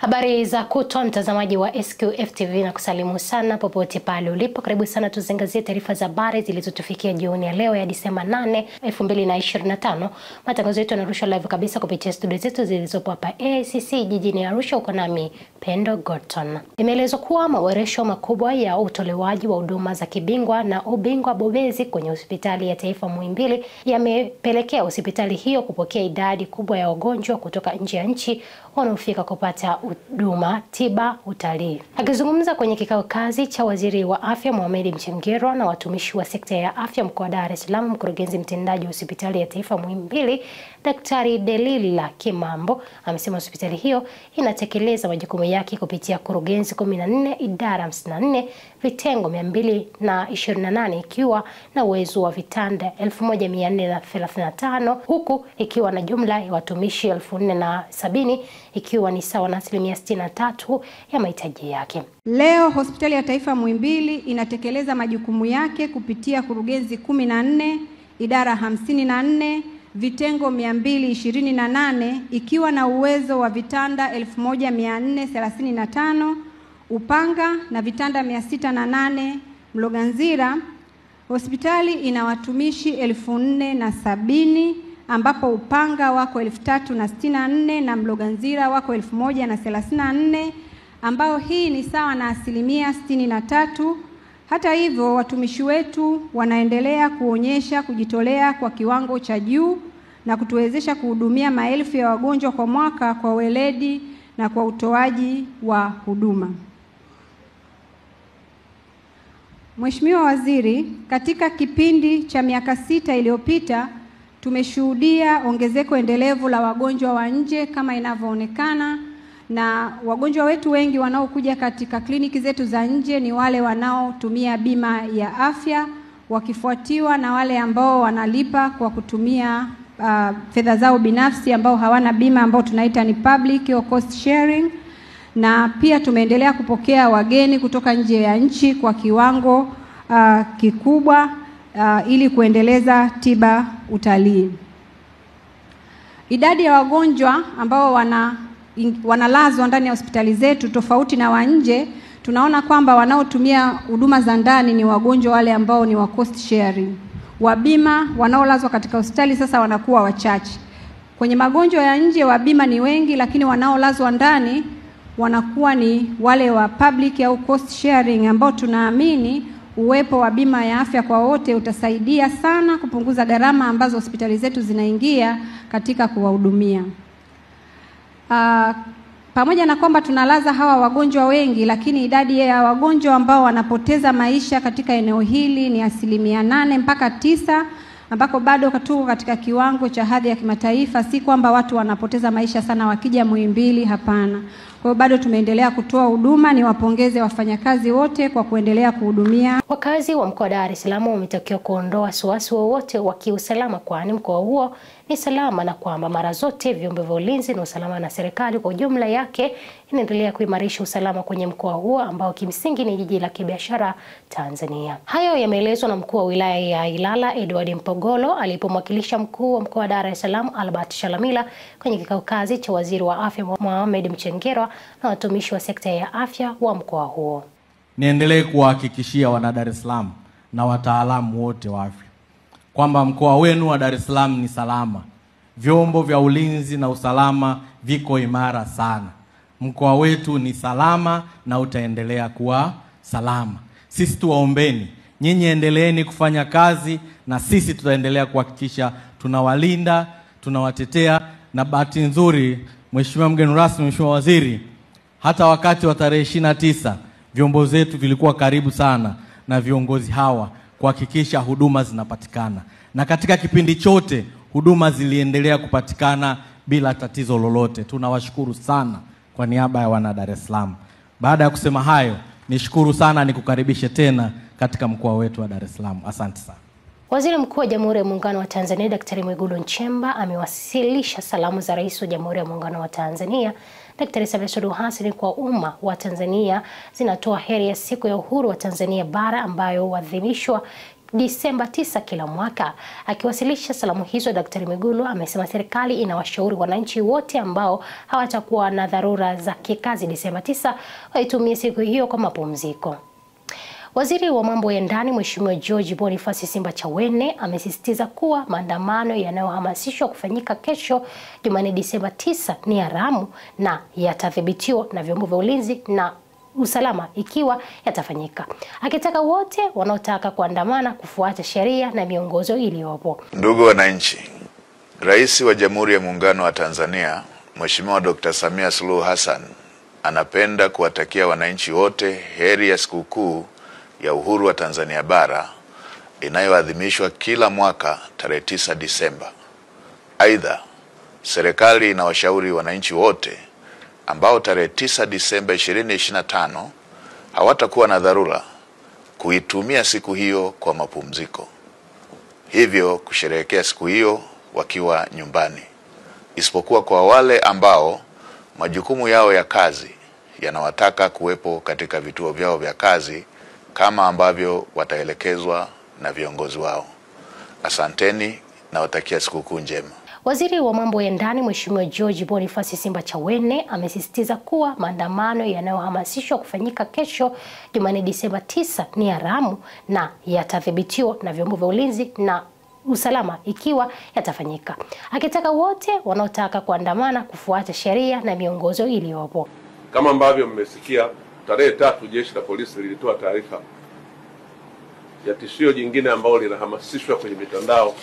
Habari za kutwa mtazamaji wa SQF TV na kusalimu sana popote pale ulipo. Karibu sana tuzengazie taarifa za habari zilizotufikia jioni ya leo ya Disemba 8, 2025. Matangazo yetu yanarushwa live kabisa kupitia studio zetu zilizopo hapa AICC jijini Arusha, uko nami Pendo Gorton. Imeelezwa kuwa maboresho makubwa ya utolewaji wa huduma za kibingwa na ubingwa bobezi kwenye hospitali ya taifa Muhimbili yamepelekea hospitali hiyo kupokea idadi kubwa ya wagonjwa kutoka nje ya nchi wanaofika kupata huduma tiba utalii. Akizungumza kwenye kikao kazi cha Waziri wa Afya Mohamed Mchengerwa na watumishi wa sekta ya afya mkoa wa Dar es Salaam, mkurugenzi mtendaji wa hospitali ya taifa Muhimbili Daktari Delila Kimambo amesema hospitali hiyo inatekeleza majukumu yake kupitia kurugenzi 14, idara 54, vitengo 228 ikiwa na uwezo wa vitanda 1435 huku ikiwa na jumla ya watumishi 4070 ikiwa ni sawa na 63% ya mahitaji yake. Leo hospitali ya taifa Muhimbili inatekeleza majukumu yake kupitia kurugenzi 14, idara 54, vitengo 228 ikiwa na uwezo wa vitanda 1435, Upanga na vitanda 608 Mloganzila. Hospitali ina watumishi 4070 ambapo Upanga wako 3064 na Mloganzila wako 1034 ambao hii ni sawa na 63%. Hata hivyo watumishi wetu wanaendelea kuonyesha kujitolea kwa kiwango cha juu na kutuwezesha kuhudumia maelfu ya wagonjwa kwa mwaka kwa weledi na kwa utoaji wa huduma. Mheshimiwa Waziri, katika kipindi cha miaka 6 iliyopita tumeshuhudia ongezeko endelevu la wagonjwa wa nje kama inavyoonekana, na wagonjwa wetu wengi wanaokuja katika kliniki zetu za nje ni wale wanaotumia bima ya afya, wakifuatiwa na wale ambao wanalipa kwa kutumia fedha zao binafsi ambao hawana bima, ambao tunaita ni public or cost sharing. Na pia tumeendelea kupokea wageni kutoka nje ya nchi kwa kiwango kikubwa ili kuendeleza tiba utalii. Idadi ya wagonjwa ambao wanalazwa ndani ya hospitali zetu tofauti na wa nje, tunaona kwamba wanaotumia huduma za ndani ni wagonjwa wale ambao ni wa cost sharing. Wabima wanaolazwa katika hospitali sasa wanakuwa wachache. Kwenye magonjwa ya nje wabima ni wengi, lakini wanaolazwa ndani wanakuwa ni wale wa public au cost sharing, ambao tunaamini uwepo wa bima ya afya kwa wote utasaidia sana kupunguza gharama ambazo hospitali zetu zinaingia katika kuwahudumia. Pamoja na kwamba tunalaza hawa wagonjwa wengi, lakini idadi ya wagonjwa ambao wanapoteza maisha katika eneo hili ni 8 mpaka 9, ambako bado tuko katika kiwango cha hadhi ya kimataifa. Si kwamba watu wanapoteza maisha sana wakija Muhimbili, hapana. Kwa hiyo bado tumeendelea kutoa huduma. Ni wapongeze wafanyakazi wote kwa kuendelea kuhudumia. Wakazi wa mkoa wa Dar es Salaam wametakiwa kuondoa wasiwasi wowote wa kiusalama, kwani mkoa huo ni salama na kwamba mara zote vyombo vya ulinzi na usalama na serikali kwa ujumla yake inaendelea kuimarisha usalama kwenye mkoa huo ambao kimsingi ni jiji la kibiashara Tanzania. Hayo yameelezwa na mkuu wa wilaya ya Ilala Edward Mpogolo alipomwakilisha mkuu wa mkoa wa Dar es Salaam Albert Shalamila kwenye kikao kazi cha Waziri wa Afya Mohamed Mchengerwa na watumishi wa sekta ya afya wa mkoa huo. Niendelee kuhakikishia wana Dar es Salaam na wataalamu wote wa afya kwamba mkoa wenu wa Dar es Salaam ni salama. Vyombo vya ulinzi na usalama viko imara sana. Mkoa wetu ni salama na utaendelea kuwa salama. Sisi tuwaombeni, nyinyi endeleeni kufanya kazi na sisi tutaendelea kuhakikisha tunawalinda, tunawatetea. Na bahati nzuri, Mheshimiwa mgeni rasmi, Mheshimiwa Waziri, hata wakati wa tarehe 29 vyombo zetu vilikuwa karibu sana na viongozi hawa kuhakikisha huduma zinapatikana, na katika kipindi chote huduma ziliendelea kupatikana bila tatizo lolote. Tunawashukuru sana kwa niaba ya wana Dar es Salaam. Baada ya kusema hayo, nishukuru sana, nikukaribishe tena katika mkoa wetu wa Dar es Salaam. Asante sana. Waziri Mkuu wa Jamhuri ya Muungano wa Tanzania Daktari Mwigulu Nchemba amewasilisha salamu za Rais wa Jamhuri ya Muungano wa Tanzania Daktari Samia Suluhu Hassan kwa umma wa Tanzania. Zinatoa heri ya siku ya uhuru wa Tanzania bara ambayo huadhimishwa Disemba 9 kila mwaka. Akiwasilisha salamu hizo, Daktari Mwigulu amesema serikali inawashauri wananchi wote ambao hawatakuwa na dharura za kikazi Disemba 9 waitumie siku hiyo kwa mapumziko. Waziri wa mambo ya ndani Mheshimiwa George Boniface Simbachawene amesisitiza kuwa maandamano yanayohamasishwa kufanyika kesho Jumanne Disemba 9 ni haramu na yatadhibitiwa na vyombo vya ulinzi na usalama ikiwa yatafanyika, akitaka wote wanaotaka kuandamana kufuata sheria na miongozo iliyopo. Ndugu wananchi, Rais wa Jamhuri ya Muungano wa Tanzania Mheshimiwa Dr. Samia Suluhu Hassan anapenda kuwatakia wananchi wote heri ya sikukuu ya uhuru wa Tanzania bara inayoadhimishwa kila mwaka tarehe 9 Disemba. Aidha, serikali inawashauri wananchi wote ambao tarehe 9 Disemba 2025 hawatakuwa na dharura kuitumia siku hiyo kwa mapumziko, hivyo kusherehekea siku hiyo wakiwa nyumbani, isipokuwa kwa wale ambao majukumu yao ya kazi yanawataka kuwepo katika vituo vyao vya kazi kama ambavyo wataelekezwa na viongozi wao. Asanteni na watakia sikukuu njema. Waziri wa mambo ya ndani Mheshimiwa George Boniface Simbachawene amesisitiza kuwa maandamano yanayohamasishwa kufanyika kesho Jumanne Disemba 9 ni haramu na yatadhibitiwa na vyombo vya ulinzi na usalama ikiwa yatafanyika, akitaka wote wanaotaka kuandamana kufuata sheria na miongozo iliyopo. Kama ambavyo mmesikia, tarehe 3 jeshi la polisi lilitoa taarifa ya tishio jingine ambalo linahamasishwa kwenye mitandao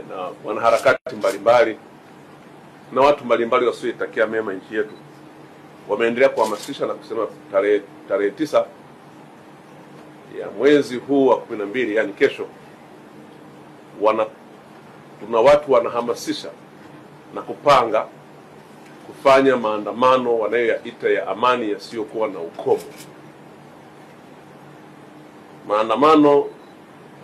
na wanaharakati mbalimbali na watu mbalimbali wasioitakia mema nchi yetu. Wameendelea kuhamasisha na kusema tarehe 9 ya mwezi huu wa 12, yani kesho, tuna watu wanahamasisha na kupanga kufanya maandamano wanayoyaita ya amani yasiyokuwa na ukomo. Maandamano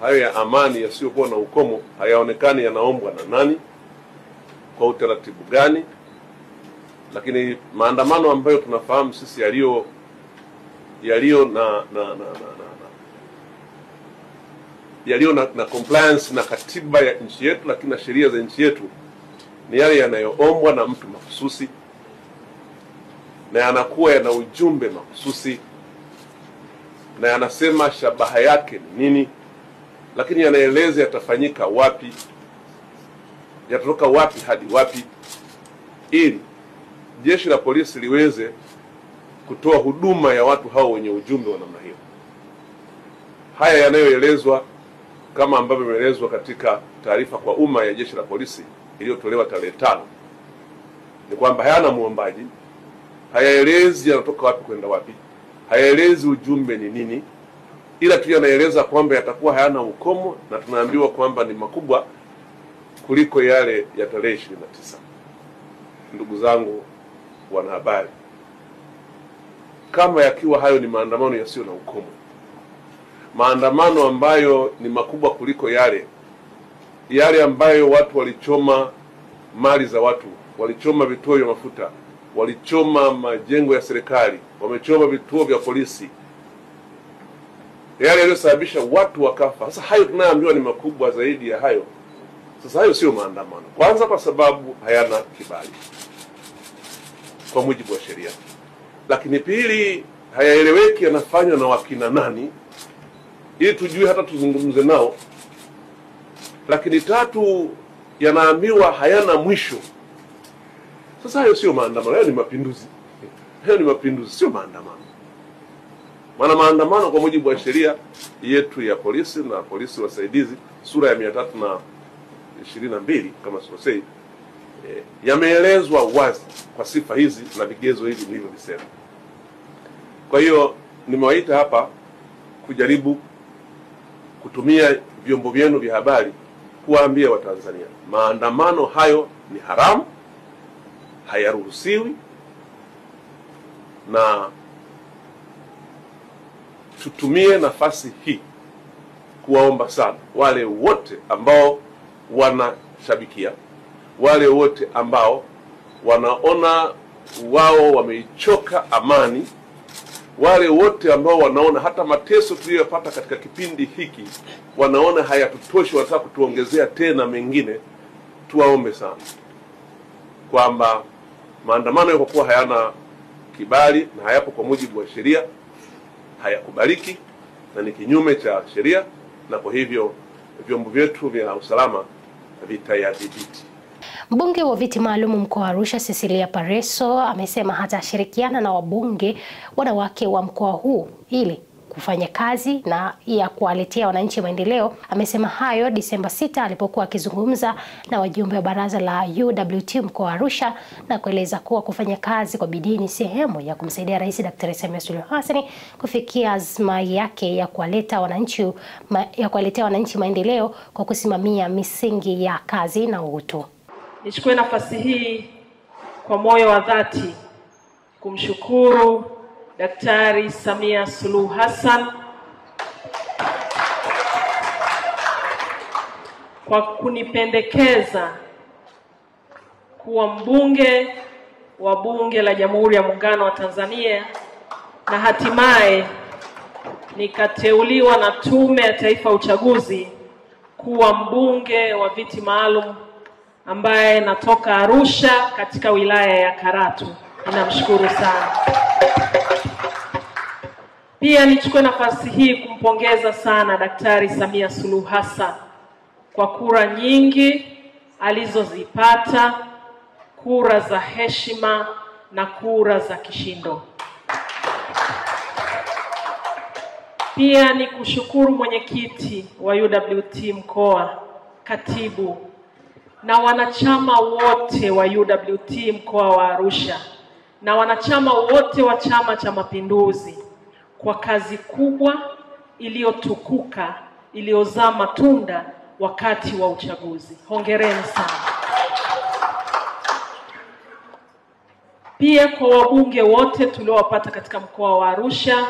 hayo ya amani yasiyokuwa na ukomo hayaonekani yanaombwa na nani, kwa utaratibu gani, lakini maandamano ambayo tunafahamu sisi yaliyo na compliance na katiba ya nchi yetu, lakini na sheria za nchi yetu, ni yale yanayoombwa na mtu mahususi na yanakuwa yana ujumbe mahususi na yanasema shabaha yake ni nini, lakini yanaeleza yatafanyika wapi, yatatoka wapi hadi wapi, ili jeshi la polisi liweze kutoa huduma ya watu hao wenye ujumbe wa namna hiyo. Haya yanayoelezwa kama ambavyo imeelezwa katika taarifa kwa umma ya jeshi la polisi iliyotolewa tarehe 5 ni kwamba hayana muombaji, hayaelezi yanatoka wapi kwenda wapi, hayaelezi ujumbe ni nini, ila tu yanaeleza kwamba yatakuwa hayana ukomo, na tunaambiwa kwamba ni makubwa kuliko yale ya tarehe 29. Ndugu zangu wanahabari, kama yakiwa hayo ni maandamano yasiyo na ukomo, maandamano ambayo ni makubwa kuliko yale ambayo watu walichoma mali za watu, walichoma vituo vya mafuta, walichoma majengo ya serikali, wamechoma vituo vya polisi, yale yaliyosababisha watu wakafa. Sasa hayo tunayoambiwa ni makubwa zaidi ya hayo. Sasa hayo sio maandamano. Kwanza kwa sababu hayana kibali kwa mujibu wa sheria, lakini pili, hayaeleweki yanafanywa na wakina nani ili tujue hata tuzungumze nao, lakini tatu, yanaambiwa hayana mwisho. Sasa hayo sio maandamano, hayo ni mapinduzi. Hayo ni mapinduzi, sio maandamano. Maana maandamano kwa mujibu wa sheria yetu ya polisi na polisi wasaidizi sura ya 322 kama sikosei, yameelezwa wazi kwa sifa hizi na vigezo hivi nilivyovisema. Kwa hiyo nimewaita hapa kujaribu kutumia vyombo vyenu vya habari kuwaambia Watanzania maandamano hayo ni haramu, hayaruhusiwi, na tutumie nafasi hii kuwaomba sana wale wote ambao wanashabikia, wale wote ambao wanaona wao wameichoka amani, wale wote ambao wanaona hata mateso tuliyopata katika kipindi hiki wanaona hayatutoshi, wanataka kutuongezea tena mengine, tuwaombe sana kwamba maandamano kwa kuwa hayana kibali na hayapo kwa mujibu wa sheria hayakubaliki na ni kinyume cha sheria, na kwa hivyo vyombo vyetu vya usalama vitayadhibiti. Mbunge wa viti maalum mkoa wa Arusha Cecilia Pareso amesema hatashirikiana na wabunge wanawake wa mkoa huu ili kufanya kazi na ya kuwaletea wananchi maendeleo. Amesema hayo Disemba 6 alipokuwa akizungumza na wajumbe wa baraza la UWT mkoa wa Arusha, na kueleza kuwa kufanya kazi kwa bidii ni sehemu ya kumsaidia Rais Daktari Samia Suluhu Hassan kufikia azma yake ya kuwaletea wananchi maendeleo kwa kusimamia misingi ya kazi na utu. Nichukue nafasi hii kwa moyo wa dhati kumshukuru Daktari Samia Suluhu Hassan kwa kunipendekeza kuwa mbunge wa Bunge la Jamhuri ya Muungano wa Tanzania, na hatimaye nikateuliwa na Tume ya Taifa ya Uchaguzi kuwa mbunge wa viti maalum ambaye natoka Arusha katika wilaya ya Karatu. Ninamshukuru sana. Pia nichukue nafasi hii kumpongeza sana Daktari Samia Suluhu Hassan kwa kura nyingi alizozipata, kura za heshima na kura za kishindo. Pia ni kushukuru mwenyekiti wa UWT mkoa, katibu na wanachama wote wa UWT mkoa wa Arusha na wanachama wote wa Chama cha Mapinduzi kwa kazi kubwa iliyotukuka iliyozaa matunda wakati wa uchaguzi. Hongereni sana. Pia kwa wabunge wote tuliowapata katika mkoa wa Arusha,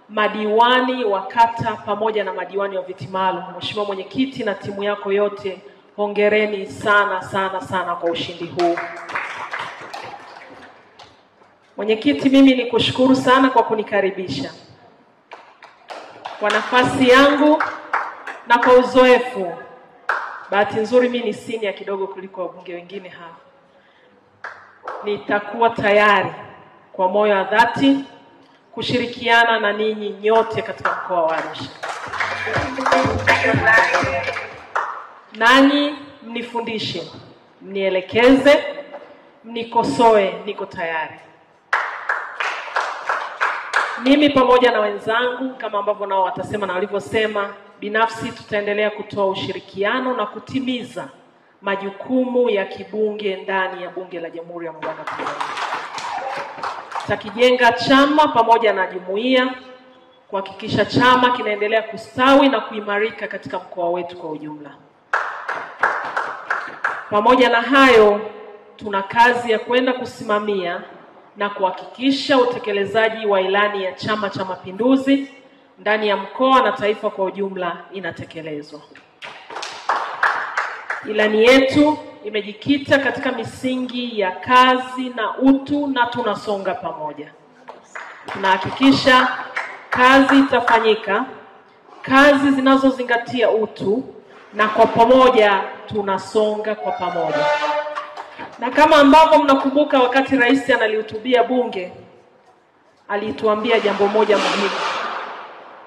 madiwani wa kata pamoja na madiwani wa viti maalum, Mheshimiwa Mwenyekiti na timu yako yote, hongereni sana sana sana kwa ushindi huu. Mwenyekiti, mimi nikushukuru sana kwa kunikaribisha. Kwa nafasi yangu na kwa uzoefu, bahati nzuri mimi ni senior kidogo kuliko wabunge wengine hapa, nitakuwa tayari kwa moyo wa dhati kushirikiana na ninyi nyote katika mkoa wa Arusha. Nanyi mnifundishe, mnielekeze, mnikosoe, niko tayari. Mimi pamoja na wenzangu kama ambavyo nao watasema na walivyosema, binafsi tutaendelea kutoa ushirikiano na kutimiza majukumu ya kibunge ndani ya Bunge la Jamhuri ya Muungano wa Tanzania. Tutakijenga chama pamoja na jumuiya kuhakikisha chama kinaendelea kustawi na kuimarika katika mkoa wetu kwa ujumla. Pamoja na hayo, tuna kazi ya kwenda kusimamia na kuhakikisha utekelezaji wa ilani ya Chama cha Mapinduzi ndani ya mkoa na taifa kwa ujumla inatekelezwa. Ilani yetu imejikita katika misingi ya kazi na utu, na tunasonga pamoja. Tunahakikisha kazi itafanyika, kazi zinazozingatia utu, na kwa pamoja tunasonga kwa pamoja. Na kama ambavyo mnakumbuka wakati rais analihutubia bunge, alituambia jambo moja muhimu.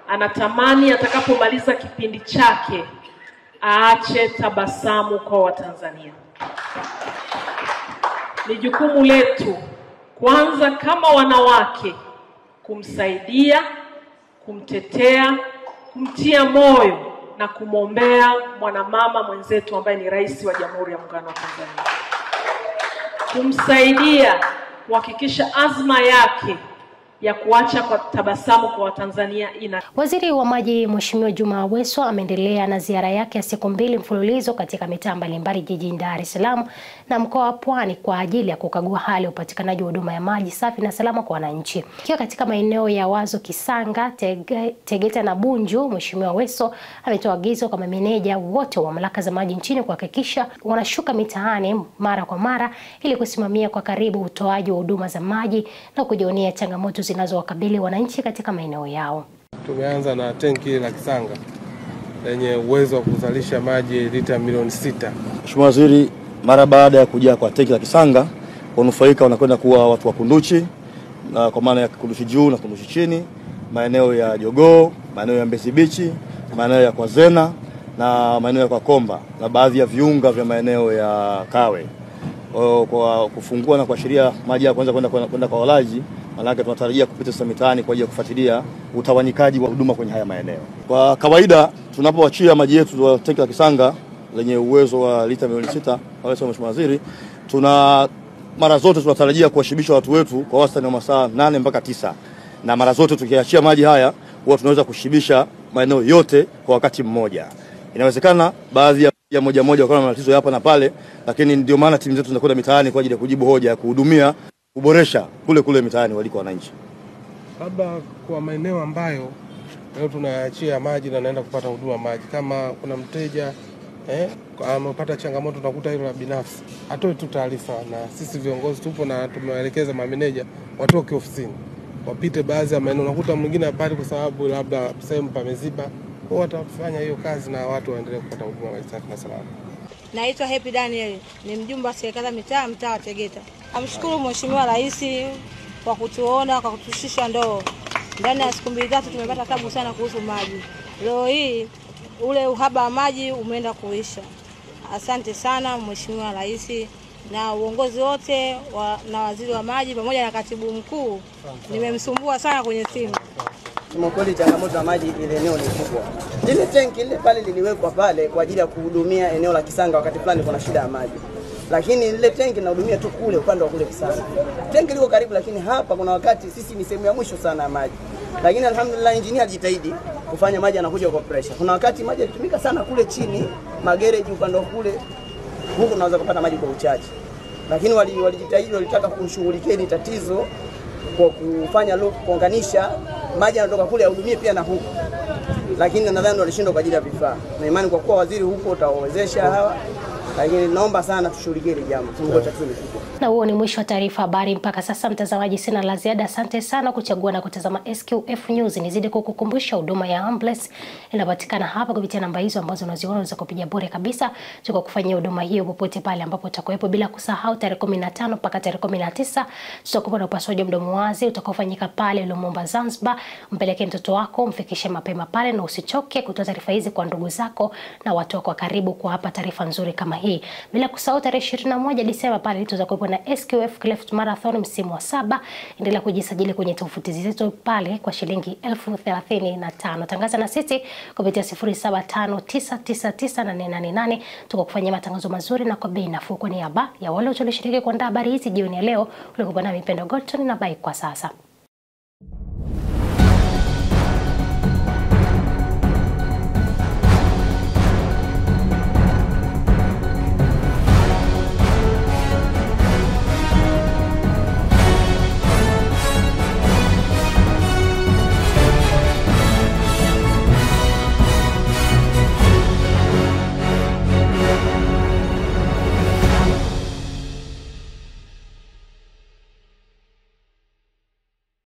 Anatamani atakapomaliza kipindi chake aache tabasamu kwa Watanzania. Ni jukumu letu kwanza kama wanawake kumsaidia, kumtetea, kumtia moyo na kumwombea mwanamama mwenzetu ambaye ni Rais wa Jamhuri ya Muungano wa Tanzania. Kumsaidia kuhakikisha azma yake ya kuacha kwa tabasamu kwa Watanzania ina. Waziri wa Maji Mheshimiwa Juma Aweso ameendelea na ziara yake ya siku 2 mfululizo katika mitaa mbalimbali jijini Dar es Salaam na mkoa wa Pwani kwa ajili ya kukagua hali ya upatikanaji wa huduma ya maji safi na salama kwa wananchi. Akiwa katika maeneo ya Wazo, Kisanga, Tegeta na Bunju, Mheshimiwa Aweso ametoa agizo kwa mameneja wote wa mamlaka za maji nchini kuhakikisha wanashuka mitaani mara kwa mara ili kusimamia kwa karibu utoaji wa huduma za maji na kujionea changamoto zinazowakabili wananchi katika maeneo yao. Tumeanza na tenki la Kisanga lenye uwezo wa kuzalisha maji lita milioni 6. Mheshimiwa Waziri, mara baada ya kujaa kwa tenki la Kisanga, wanufaika wanakwenda kuwa watu wa Kunduchi, na kwa maana ya Kunduchi juu na Kunduchi chini, maeneo ya Jogoo, maeneo ya Mbezi Beach, maeneo ya Kwazena na maeneo ya Kwakomba na baadhi ya viunga vya maeneo ya Kawe. Kwa kufungua na kuashiria maji ya kwanza kwenda kwa walaji, maana tunatarajia kupita sasa mitaani kwa ajili ya kufuatilia utawanyikaji wa huduma kwenye haya maeneo. Kwa kawaida tunapoachia maji yetu wa tenki la Kisanga lenye uwezo wa lita milioni 6, kwa Mheshimiwa Waziri, mara zote tunatarajia kuwashibisha watu wetu kwa wastani wa masaa 8 mpaka 9. Na mara zote tukiachia maji haya huwa tunaweza kushibisha maeneo yote kwa wakati mmoja. Inawezekana baadhi ya moja wakawa na matatizo hapa na pale, lakini ndio maana timu zetu zinakwenda mitaani kwa ajili ya kujibu hoja ya kuhudumia, kuboresha kule mitaani waliko wananchi. Labda kwa maeneo ambayo leo tunaachia maji na naenda kupata huduma maji, kama kuna mteja amepata changamoto tunakuta hilo la binafsi, atoe tu taarifa, na sisi viongozi tupo na tumewaelekeza mameneja watoke ofisini wapite baadhi ya maeneo. Unakuta mwingine hapati kwa sababu labda sehemu pameziba, kwa watafanya hiyo kazi na watu waendelee kupata huduma maji safi na salama. Naitwa Happy Daniel, ni mjumbe wa serikali mtaa wa Tegeta. Amshukuru Mheshimiwa Rais kwa kutuona, kwa kutushusha ndoo. Ndani ya siku 2 3 tumepata tabu sana kuhusu maji. Leo hii ule uhaba wa maji umeenda kuisha. Asante sana Mheshimiwa Rais na uongozi wote na waziri wa maji pamoja na katibu mkuu. Nimemsumbua sana kwenye simu. Kwa kweli changamoto ya maji ile eneo ni kubwa. Ile tenki ile pale liliwekwa pale kwa ajili ya kuhudumia eneo la Kisanga wakati fulani kuna shida ya maji. Lakini ile tenki inahudumia tu kule upande wa kule Kisanga. Tenki liko karibu, lakini hapa kuna wakati sisi ni sehemu ya mwisho sana ya maji. Lakini alhamdulillah engineer alijitahidi kufanya maji yanakuja kwa pressure. Kuna wakati maji yalitumika sana kule chini, magereji upande kule. Huko tunaweza kupata maji kwa uchache. Lakini walijitahidi, walitaka kushughulikia hili tatizo kwa kufanya loop kuunganisha maji yanatoka kule yahudumie pia na huko. Lakini nadhani walishindwa kwa ajili ya vifaa. Na imani kwa kuwa waziri huko utawawezesha hawa. Lakini naomba sana tushughulikie hili jambo. Na huo ni mwisho wa taarifa habari mpaka sasa. Mtazamaji, sina la ziada. Asante sana kuchagua na kutazama SQF News. Nizidi kukukumbusha huduma ya ambulance inapatikana hapa kupitia namba hizo ambazo unaziona, unaweza kupiga bure kabisa. Tuko kufanyia huduma hiyo popote pale ambapo utakuwepo, bila kusahau tarehe 15 mpaka tarehe 19 tutakuwa na upasuaji mdomo wazi utakaofanyika pale Lumumba Zanzibar. Mpeleke mtoto wako, mfikishe mapema pale, na usichoke kutoa taarifa hizi kwa ndugu zako na watu wako karibu kwa hapa taarifa nzuri kama hii. Bila kusahau tarehe 21 Disemba pale tutakuwa na SQF Cleft Marathon msimu wa 7. Endelea kujisajili kwenye tovuti zetu pale kwa shilingi 35,000. Tangaza na sisi kupitia 0759998888. Tuko kufanyia matangazo mazuri na kwa bei nafuu. Kwa niaba ya wale walioshiriki kuandaa habari hizi jioni ya leo, ulikuwa nami Pendo Golton na bye kwa sasa.